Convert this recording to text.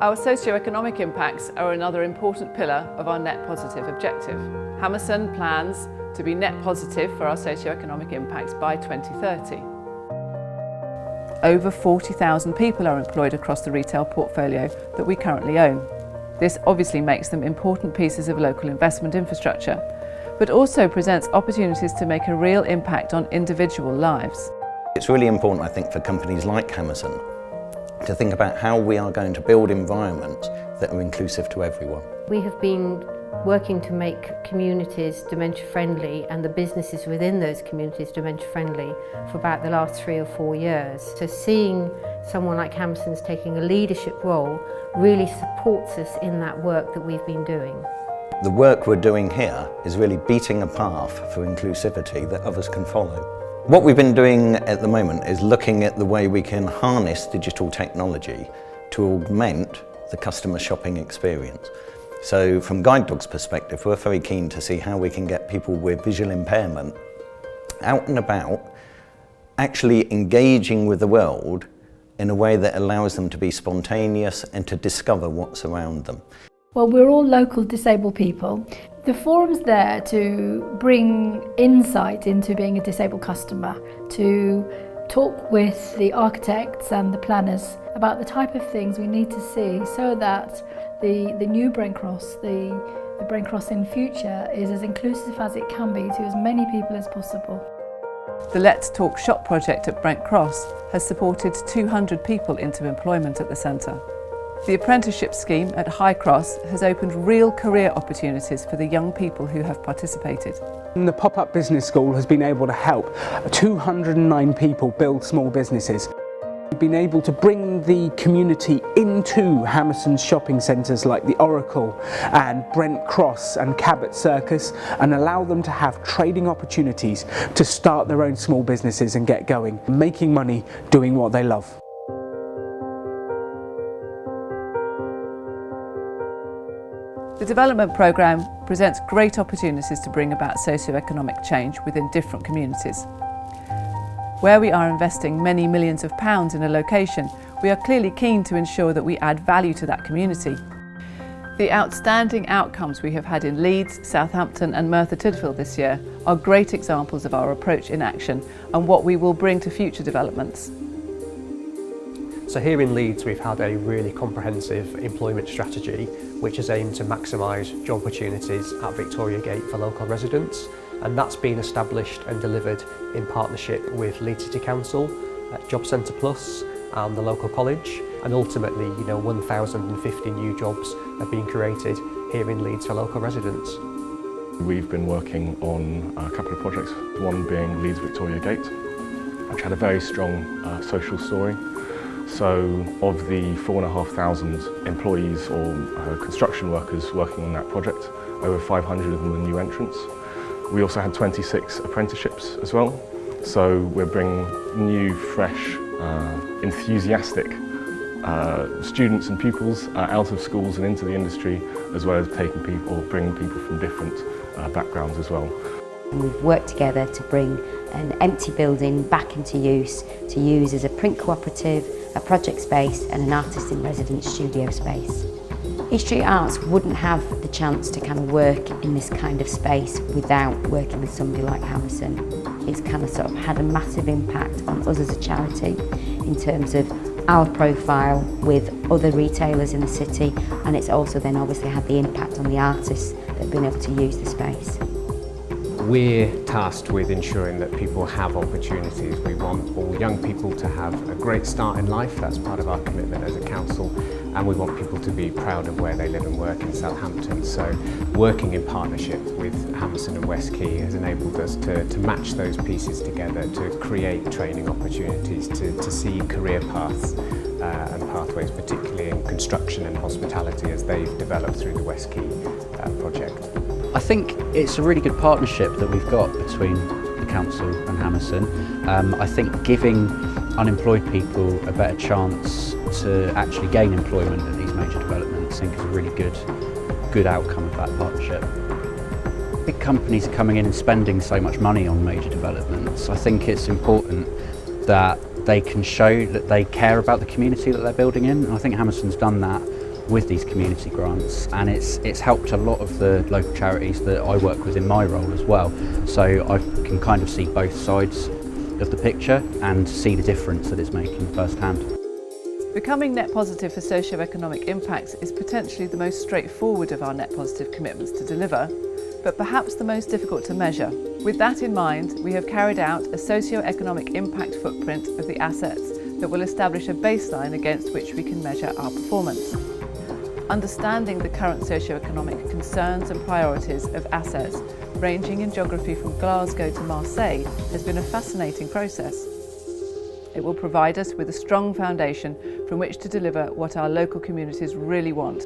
Our socio-economic impacts are another important pillar of our net positive objective. Hammerson plans to be net positive for our socio-economic impacts by 2030. Over 40,000 people are employed across the retail portfolio that we currently own. This obviously makes them important pieces of local investment infrastructure, but also presents opportunities to make a real impact on individual lives. It's really important, I think, for companies like Hammerson to think about how we are going to build environments that are inclusive to everyone. We have been working to make communities dementia friendly and the businesses within those communities dementia friendly for about the last 3 or 4 years. So seeing someone like Hammerson's taking a leadership role really supports us in that work that we've been doing. The work we're doing here is really beating a path for inclusivity that others can follow. What we've been doing at the moment is looking at the way we can harness digital technology to augment the customer shopping experience. So from Guide Dog's perspective, we're very keen to see how we can get people with visual impairment out and about, actually engaging with the world in a way that allows them to be spontaneous and to discover what's around them. Well, we're all local disabled people. The forum's there to bring insight into being a disabled customer, to talk with the architects and the planners about the type of things we need to see so that the new Brent Cross, the Brent Cross in future, is as inclusive as it can be to as many people as possible. The Let's Talk Shop project at Brent Cross has supported 200 people into employment at the centre. The apprenticeship scheme at High Cross has opened real career opportunities for the young people who have participated. The pop-up business school has been able to help 209 people build small businesses. We've been able to bring the community into Hammerson's shopping centres like the Oracle and Brent Cross and Cabot Circus and allow them to have trading opportunities to start their own small businesses and get going, making money doing what they love. The development programme presents great opportunities to bring about socio-economic change within different communities. Where we are investing many millions of pounds in a location, we are clearly keen to ensure that we add value to that community. The outstanding outcomes we have had in Leeds, Southampton and Merthyr Tydfil this year are great examples of our approach in action and what we will bring to future developments. So here in Leeds we've had a really comprehensive employment strategy which is aimed to maximise job opportunities at Victoria Gate for local residents, and that's been established and delivered in partnership with Leeds City Council, Job Centre Plus and the local college, and ultimately 1,050 new jobs have been created here in Leeds for local residents. We've been working on a couple of projects, one being Leeds Victoria Gate, which had a very strong social story. So of the 4,500 employees or construction workers working on that project, over 500 of them were new entrants. We also had 26 apprenticeships as well. So we're bringing new, fresh, enthusiastic students and pupils out of schools and into the industry, as well as taking people or bringing people from different backgrounds as well. We've worked together to bring an empty building back into use, to use as a print cooperative, a project space and an artist in residence studio space. East Street Arts wouldn't have the chance to kind of work in this kind of space without working with somebody like Hammerson. It's kind of sort of had a massive impact on us as a charity in terms of our profile with other retailers in the city, and it's also then obviously had the impact on the artists that have been able to use the space. We're tasked with ensuring that people have opportunities. We want all young people to have a great start in life. That's part of our commitment as a council, and we want people to be proud of where they live and work in Southampton. So working in partnership with Hammerson and West Quay has enabled us to match those pieces together, to create training opportunities, to see career paths and pathways, particularly in construction and hospitality as they've developed through the West Quay project. I think it's a really good partnership that we've got between the council and Hammerson. I think giving unemployed people a better chance to actually gain employment at these major developments, I think is a really good outcome of that partnership. Big companies are coming in and spending so much money on major developments. I think it's important that they can show that they care about the community that they're building in, and I think Hammerson's done that with these community grants, and it's helped a lot of the local charities that I work with in my role as well. So I can kind of see both sides of the picture and see the difference that it's making firsthand. Becoming net positive for socio-economic impacts is potentially the most straightforward of our net positive commitments to deliver, but perhaps the most difficult to measure. With that in mind, we have carried out a socio-economic impact footprint of the assets that will establish a baseline against which we can measure our performance. Understanding the current socio-economic concerns and priorities of assets ranging in geography from Glasgow to Marseille has been a fascinating process. It will provide us with a strong foundation from which to deliver what our local communities really want.